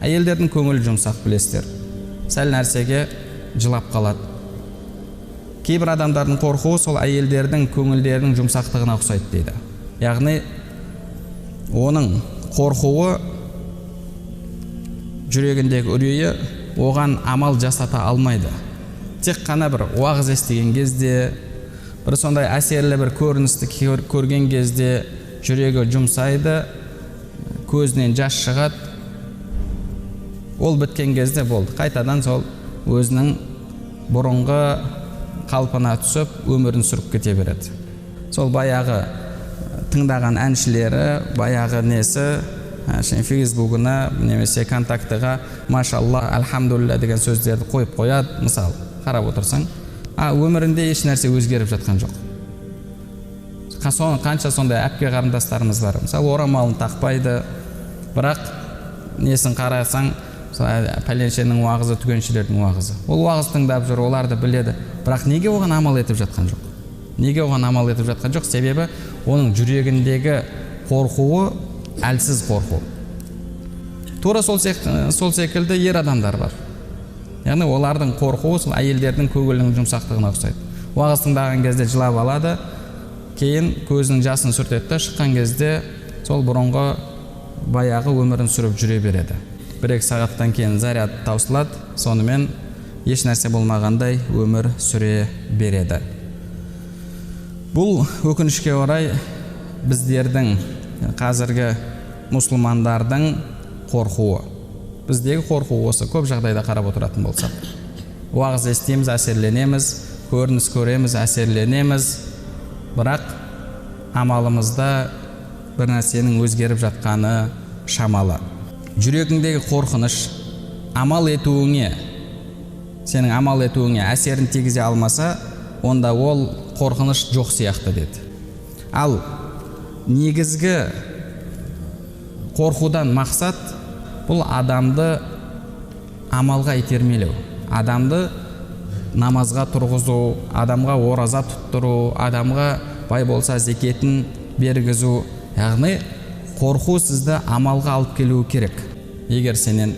Әйелдердің көңілі жұмсақ, білесіздер. Сәл нәрсеге жылап қалады. Кейбір адамдардың қорқуы сол әйелдердің көңілдерінің жұмсақтығына ұқсайды дейді. Яғни оның қорқуы, жүрегіндегі үрейі оған амал жасата алмайды. Тек қана бір уағыз естіген кезде, бір сондай әсерлі бір көріністі көрген кезде жүрегі жұмсайды, көзінен жас шығады. Ол біткен кезде болды. Қайтадан сол өзінің бұрынғы қалпына түсіп, өмірін сүріп кете береді. Сол баяғы тыңдаған әншілері, баяғы несі, Фейсбугына немесе контактыға машалла, альхамдулилля деген сөздерді қойып қояды. Мысалы, қарап отырсаң, өмірінде еш нәрсе өзгеріп жатқан жоқ. Қанша сондай әпке қарындастарымыз бар. Мысалы, орамалын тақпайды, бірақ несін қарасаң, пәленшенің уағызы, түгеншілердің уағызы. Ол уағыз тыңдап жүр, оларды біледі. Бірақ неге оған амал етіп жатқан жоқ? Неге оған амал етіп жатқан жоқ? Себебі оның жүрегіндегі қорқуы әлсіз қорқу. Тура сол секілді ер адамдар бар. Яғни олардың қорқуы сол әйелдердің көңілінің жұмсақтығына ұқсайды. Уағыз тыңдаған кезде жылап алады, кейін көзінің жасын сүртеді, шыққан кезде сол бұрынғы баяғы өмірін сүріп жүре береді. 1-2 сағаттан кейін заряд таусылады, сонымен еш нәрсе болмағандай өмір сүре береді. Бұл өкінішке орай біздердің қазіргі мұсылмандардың қорқуы. Біздегі қорқу осы. Көп жағдайда қарап отыратын болсақ, уағыз естиміз, әсерленеміз, көрініс көреміз, әсерленеміз, бірақ амалымызда бір нәрсенің өзгеріп жатқаны шамалы. Жүрегіңдегі қорқыныш сенің амал етуіңе әсерін тигізе алмаса, онда ол қорқыныш жоқ сияқты деді. Ал негізгі қорқудан мақсат бұл адамды амалға итермелеу, адамды намазға тұрғызу, адамға ораза тұттыру, адамға бай болса зекетін бергізу. Яғни қорқу сізді амалға алып келуі керек. Егер сенен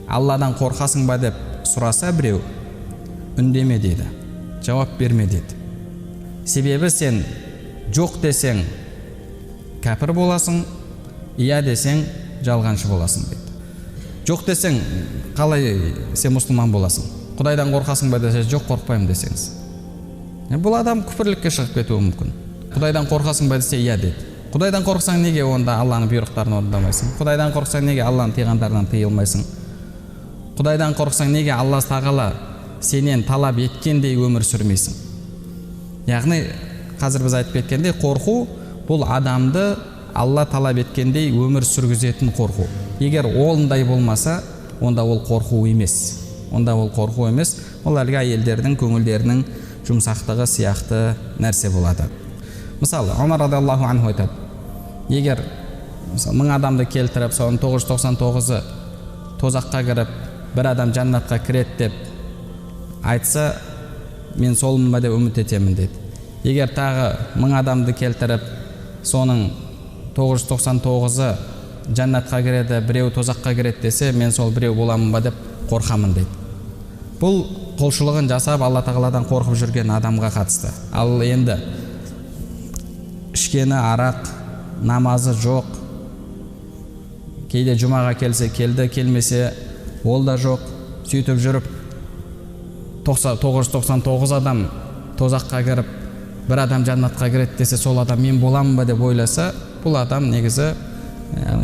Алладан қорқасың ба деп сұраса біреу, үндеме дейді, жауап берме дейді. Себебі сен жоқ десең кәпір боласың, иә десең жалғаншы боласың дейді. Жоқ десең қалай сен мұсылман боласың? Құдайдан қорқасың ба десе, жоқ қорықпаймын десеңіз. Бұл адам күпірлікке шығып кетуі мүмкін. Құдайдан қорқасың ба десе, иә деді. Құдайдан қорқсаң неге онда Алланың бұйрықтарын орындамайсың? Құдайдан қорқсаң неге Алланың тыйғандарынан тыйылмайсың? Құдайдан қорқсаң неге Алла тағала сенен талап еткендей өмір сүрмейсің? Яғни қазір біз айтып кеткендей, қорқу бұл адамды Алла талап еткендей өмір сүргізетін қорқу. Егер олындай болмаса, онда ол қорқу емес. Ол әлгі әйелдердің көңілдерінің жұмсақтығы сияқты нәрсе болады. Мысалы, Омар радиаллаху анху айтады, егер 1000 адамды келтіріп, соның 999-ы тозаққа кіріп, бір адам жаннатқа кіреді деп айтса, мен солмын ба деп үміт етемін дейді. Егер тағы 1000 адамды келтіріп, соның 999-ы жаннатқа кіреді, біреу тозаққа кіреді десе, мен сол біреу боламын ба деп қорқамын дейді. Бұл құлшылығын жасап, Алла тағаладан қорқып жүрген адамға қатысты. Ал енді ішкені арақ, намазы жоқ, кейде жұмаға келсе келді, келмесе ол да жоқ, сөйтіп жүріп 999 адам тозаққа кіріп, бір адам жаннатқа кіреді десе, сол адам мен боламын ба деп ойласа, бұл адам негізі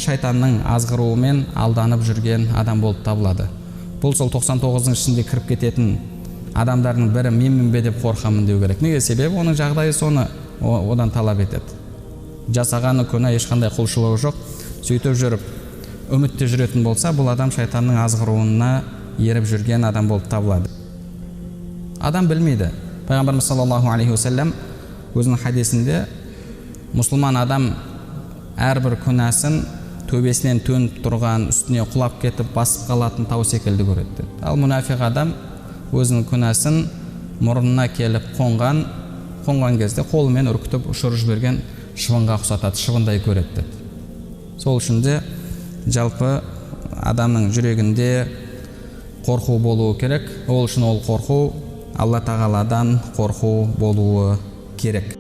шайтанның азғыруымен алданып жүрген адам болып табылады. Бұл сол 99-ның ішінде кіріп кететін адамдардың бірі менмін бе деп қорқамын деу керек. Неге? Себебі оның жағдайы соны одан талап етеді. Жасағаны күнә, ешқандай құлшылығы жоқ, сөйтіп жүріп үмітте жүретін болса, бұл адам шайтанның азғыруына еріп жүрген адам болып табылады. Адам білмейді. Пайғамбарымыз саллаллаху алейхи уассалам өзінің хадисінде мұсылман адам әрбір күнәсін төбесінен төніп тұрған, үстіне құлап кетіп басып қалатын тау секілді көреді. Ал мұнафиқ адам өзінің күнәсін мұрнына келіп қонған кезде қолымен үркітіп ұшырып жіберген шыбынға ұқсатады, шыбындай көреді. Сол үшін де жалпы адамның жүрегінде қорқу болуы керек. Ол үшін ол қорқу Алла тағаладан қорқу болуы керек.